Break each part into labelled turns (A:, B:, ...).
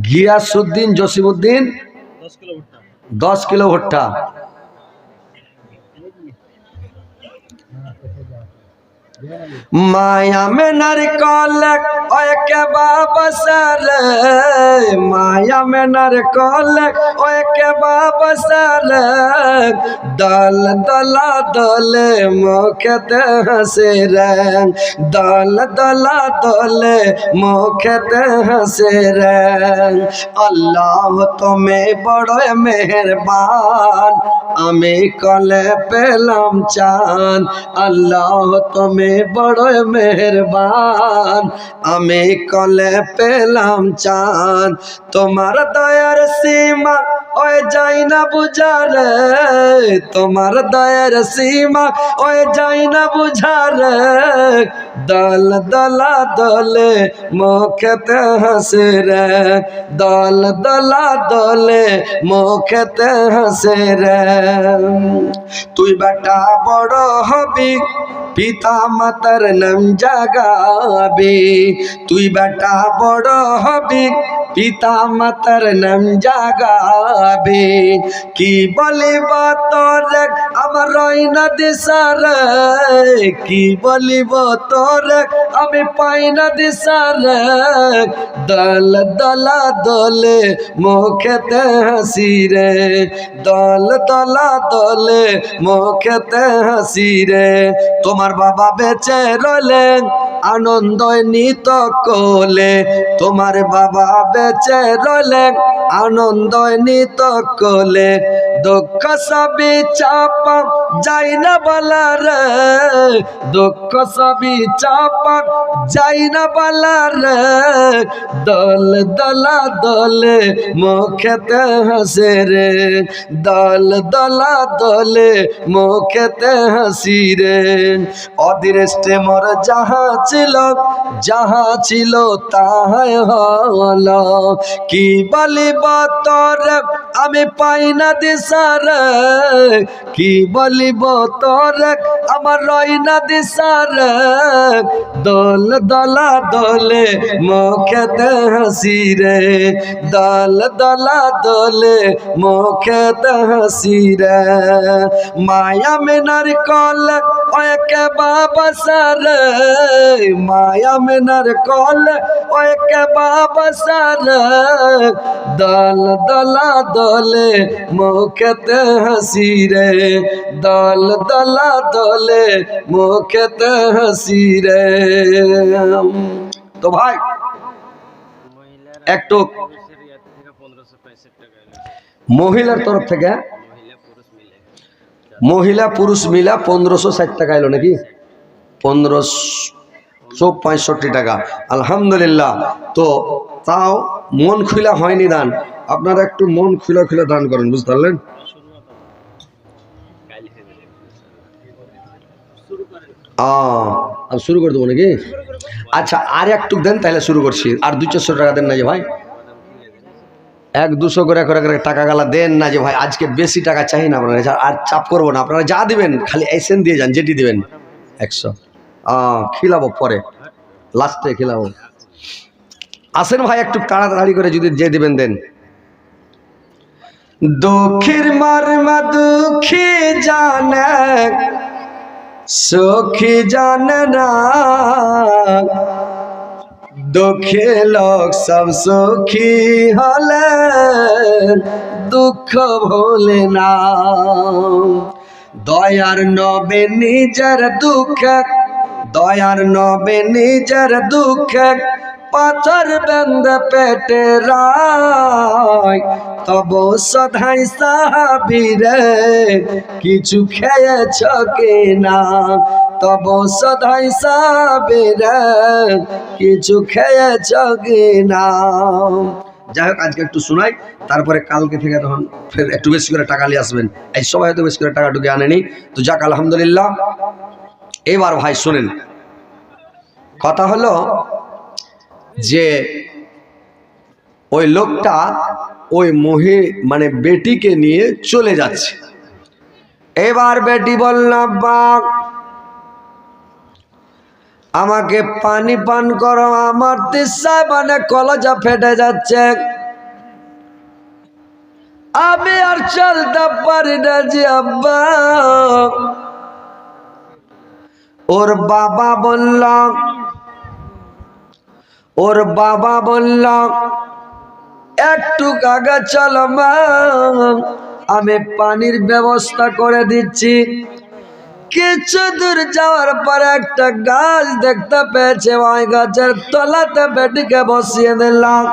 A: Giasuddin Jasimuddin 10 kilo ভুট্টা। माया में नारिकल ओए के बाबा सारे, माया में नारिकल ओए के बाबा सारे, दल दला दले मुखते हंसे रे, दल दला दले मुखते हंसे रे। अल्लाह तुम्हें बड़ो मेहरबान, আমি কলে পেলাম চাঁদ। আল্লাহ তুমি বড় মেহেরবান, আমি কলে পেলাম চাঁদ। তোমার দয়ার সীমা ওই যাই না বুঝারে, তোমার দয়ার সীমা ওই যাই না বুঝারে, দল দলা দলে মুখতে হাসে রে, দল দলা দলে মুখতে হাসে রে। তুই বেটা বড় হবি পিতা মাতার নাম জাগাবি, তুই বেটা বড় হবি পিতা মাতার নাম জাগাবি। কি বলিব তোরে আমার রইনা দিশারে, কি বলিব তোরে আমি পাই না দিশারে, দল দলা দলে মুখতে হাসি রে, দল দলা দলে মুখতে হাসি রে। তোমার বাবা বেঁচে রইলেন আনন্দ নিত কোলে, তোমার বাবা বেঁচে রইলেন আনন্দ নিত কোলে, দুঃখ সবই চাপা যাই না বলা রে, দুঃখ সবই চাপা যাই না বলা রে, দল দলা দলে মুখতে হাসে রে, দল দলা দলে মুখতে হাসি রে। অদৃষ্টে মোর যাহা ছিল তাহাই হলো, কি বলিব তোরে আমি পাই না দিশারে, কি বলিব তোরে আমার রই না দিশারে, দল দলা দলে মুখতে হাসি রে, দল দলা দলে মুখতে হাসি রে। মায়া में नारिकल ओए के बाबा सारे, माया में नारिकल ओए के बाबा सारे, दल दला दले मुखते हंसी रे, दल दला दले मुखते हंसी रे। तो भाई एक टोक মহিলার তরফ থেকে মহিলা পুরুষ মিলা 1560 টাকা এলো নাকি, 1565 টাকা। আলহামদুলিল্লাহ। তো তাও মন খুলা হয়নি দান, আপনারা একটু মন খুলা খুলা দান করেন, বুঝতে পারলেন? শুরু করে দেবো নাকি? আচ্ছা আর একটু দেন তাহলে শুরু করছি, আর 200 টাকা দেন না যে ভাই, 100-200 করে করে টাকা গালা দেন না যে ভাই, আজকে বেশি টাকা চাই না আপনারা, আর চাপ করবো না, আপনারা যা দিবেন খালি এসেন দিয়ে যান, যেটি দিবেন 100 খিলাবো পরে, লাস্টে খিলাবো। আসেন ভাই একটু তাড়াতাড়ি করে যদি যে দিবেন দেন। দুঃখের মারমা দুঃখী জানে সুখী জানে না, দুঃখে লোক সব সুখী হলে দুঃখ ভোলে না, দয়ার নবে নিজের দুঃখ, দয়ার নবে নিজের দুঃখ, পাথর বেঁধ পেটে রায়, তব সদাই সাহাবীরে কিছু খেয়েছ কিনা, তব সদাই সাহাবীরে কিছু খেয়েছ কিনা। যাই হোক আজকে একটু শোনাই, তারপরে কালকে থেকে তখন ফের একটু বেশি করে টাকা নিয়ে আসবেন, এই সবাই হয়তো বেশি করে টাকা ঢুকে আনেনি, তো যাক আলহামদুলিল্লাহ। এবার ভাই শোনেন, কথা হলো যে ওই লোকটা ওই মানে বেটিকে নিয়ে চলে যাচ্ছে। এবার বেটি বলল, আব্বা আমাকে পানি পান করো, আমার তেষ্টায় মানে কলজা ফেটে যাচ্ছে, আমি আর চলতে পারি না জি আব্বা। ওর বাবা বলল একটু আগে চলো মা, আমি পানির ব্যবস্থা করে দিচ্ছি। কিছু দূর যাওয়ার পর একটা গাছ দেখতে পেয়েছে, ওই গাছের তলাতে বেটিকে বসিয়ে দিলাম,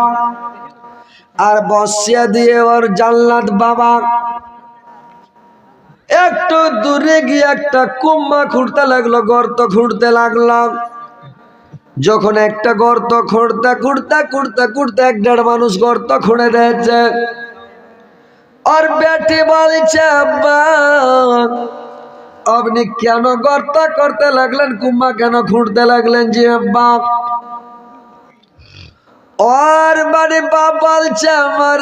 A: আর বসিয়ে দিয়ে ওর জান্নাত বাবা একটু দূরে গিয়ে একটা কুম্মা খুঁড়তে লাগলো, গর্ত খুঁড়তে লাগলাম। যখন একটা গর্ত খুঁড়তে খুঁড়তে খুঁড়তে খুঁড়তে এক দেড় মানুষ গর্ত খুঁড়ে দিয়েছে, আর বেটি বলছে আব্বা আপনি কেন গর্ত করতে লাগলেন, কুম্মা কেন খুঁড়তে লাগলেন জি আব্বা? আর মানে বাপ বলছে আমার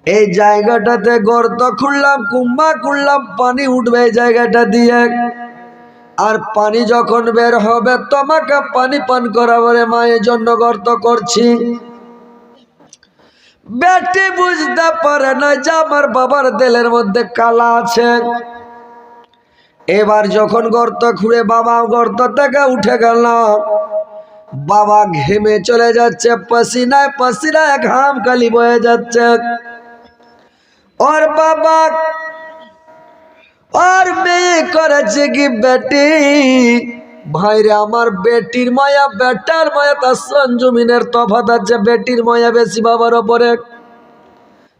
A: এই জায়গাটাতে গর্ত খুঁড়লাম, কুম্মা খুঁড়লাম, পানি উঠবে এই জায়গাটা দিয়ে, আর পানি যখন বের হবে তোমাকে পানি পান করাবো রে মা, এই জন্য গর্ত করছি। বেটি বুঝতে পারে না যে আমার বাবার দিলের মধ্যে কালা আছে। এবার যখন গর্ত খুঁড়ে বাবা গর্ত থেকে উঠে গেল, বাবা ঘেমে চলে যাচ্ছে, পসিনায় পসিনায় ঘাম কালি বয়ে যাচ্ছে। और बाबा और মেয়ে করেছে কি বেটি ভাইরে, আমার বেটির মায়া বেটার মায়া আসমান জমিনের তফাৎ আছে। বেটির মায়া বেশি বাবার উপরে,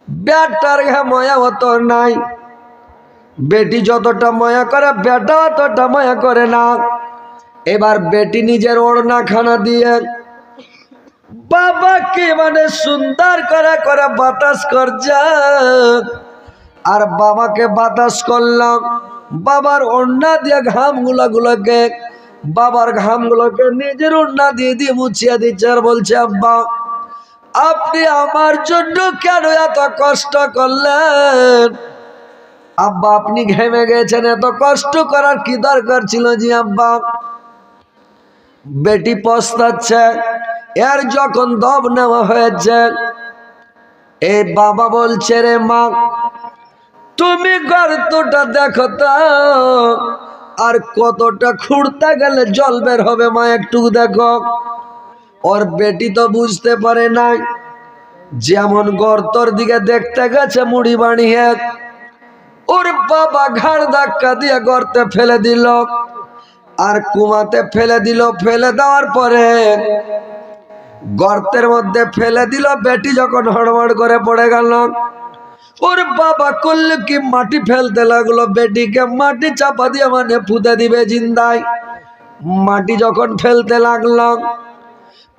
A: বেটার মায়া অত নাই। বেটি যতটা মায়া করে বেটা অতটা মায়া করে না। এবার বেটি নিজের ওড়না খানা দিয়ে বাবাকে মানে সুন্দর করে করে বাতাস করছে, আর বাবাকে বাতাস করলাম। বাবার ওড়না দিয়ে ঘামগুলোকে বাবার ঘামগুলোকে নিজের ওড়না দিয়ে দিয়ে মুছিয়ে দিচ্ছে, আর বলছে আব্বা আপনি আমার জন্য কেন এত কষ্ট করলেন? আব্বা আপনি ঘেমে গেছেন, এত কষ্ট করার কি দরকার ছিল জি আব্বা? বেটি পস্তাচ্ছে। এর যখন দম নেওয়া হয়েছে, এই বাবা বলছে রে মা তুমি গর্তটা দেখো তো, আর কতটা খুঁড়তে গেলে জল বের হবে মা, একটু দেখো। ওর বেটি তো বুঝতে পারে নাই, যেমন গর্তর দিকে দেখতে গেছে মুড়ি বানিয়ে, ওর বাবা ঘাড় ধাক্কা দিয়ে গর্তে ফেলে দিল, আর কুমাতে ফেলে দিল। ফেলে দেওয়ার পরে গর্তের মধ্যে ফেলে দিল। বেটি যখন হড়বড় করে পড়ে গেল, ওর বাবা করল কি মাটি ফেলতে লাগলো, বেটিকে মাটি চাপা দিয়ে মানে পুঁতে দিবে জিন্দায়। মাটি যখন ফেলতে লাগলো,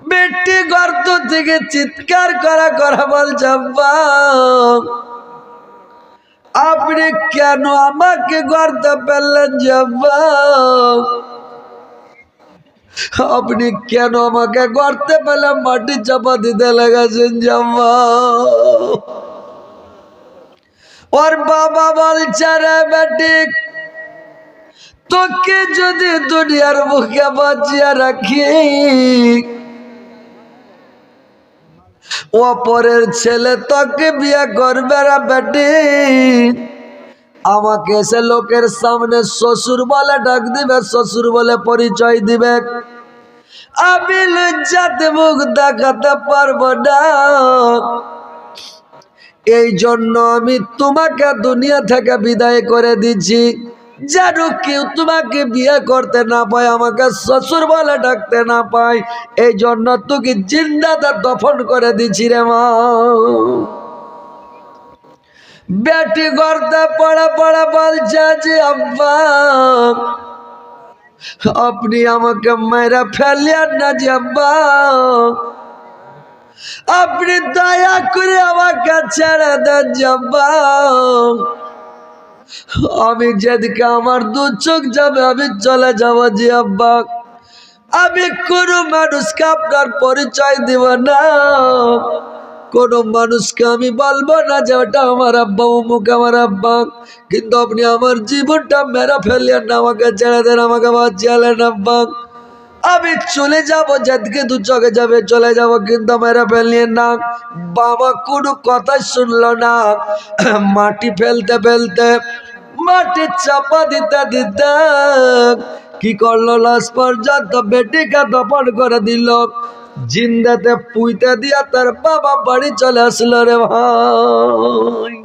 A: বেটি গর্ত থেকে চিৎকার করা করা বলছে আব্বা আপনি কেন আমাকে গর্ত ফেললেন যে আব্বা? আপনি কেন আমাকে গর্তে ফেলে মাটি চাপা দিতে লেগেছেন যে আব্বা? ওর বাবা বলছে রে বেটি তোকে যদি দুনিয়ার মুখে বাঁচিয়ে রাখি, অপরের ছেলে তোকে বিয়ে করবে রে বেটি। আমাকে এসে লোকের সামনে শ্বশুর বলে ডাক দিবে, শ্বশুর বলে পরিচয় দিবে, আমি লজ্জাতে মুখ দেখাতে পারবো না। এই জন্য আমি তোমাকে দুনিয়া থেকে বিদায় করে দিচ্ছি, যেন কেউ তোমাকে বিয়ে করতে না পায়, আমাকে শ্বশুর বলে ডাকতে না পায়। এই জন্য তোকে জিন্দাতে দফন করে দিচ্ছি রে মা। বেটি গর্তে পড়ে পড়ে বলছে যে আব্বা আপনি আমাকে মেরে ফেলিয়েন না যে আব্বা, আপনি দয়া করে আমাকে ছেড়ে দেন যে আব্বা। আমি যেদিকে আমার দু চোখ যাবে আমি চলে যাব জি আব্বা। আমি কোনো মানুষকে আপনার পরিচয় দিব না, কোনো মানুষকে আমি বলবো না যে ওটা আমার আব্বা, অমুক আমার আব্বা। কিন্তু আপনি আমার জীবনটা মেরা ফেললেন না, আমাকে ছেড়ে দেন, আমাকে বাঁচিয়ালেন আব্বা। আমি চলে যাব, যেদিকে দু চোখে যাবে চলে যাব, কিন্তু মেরা ফেললেন না। বাবা কোনো কথা শুনলো না। মাটি ফেলতে ফেলতে, মাটি চাপা দিতে দিতে কি করলো, লাশ পর্যন্ত বেটিকে দফন করে দিল। জিন্দাতে পুইতে দিয়া তার বাবা বাড়ি চলে আসলো রে ভাই।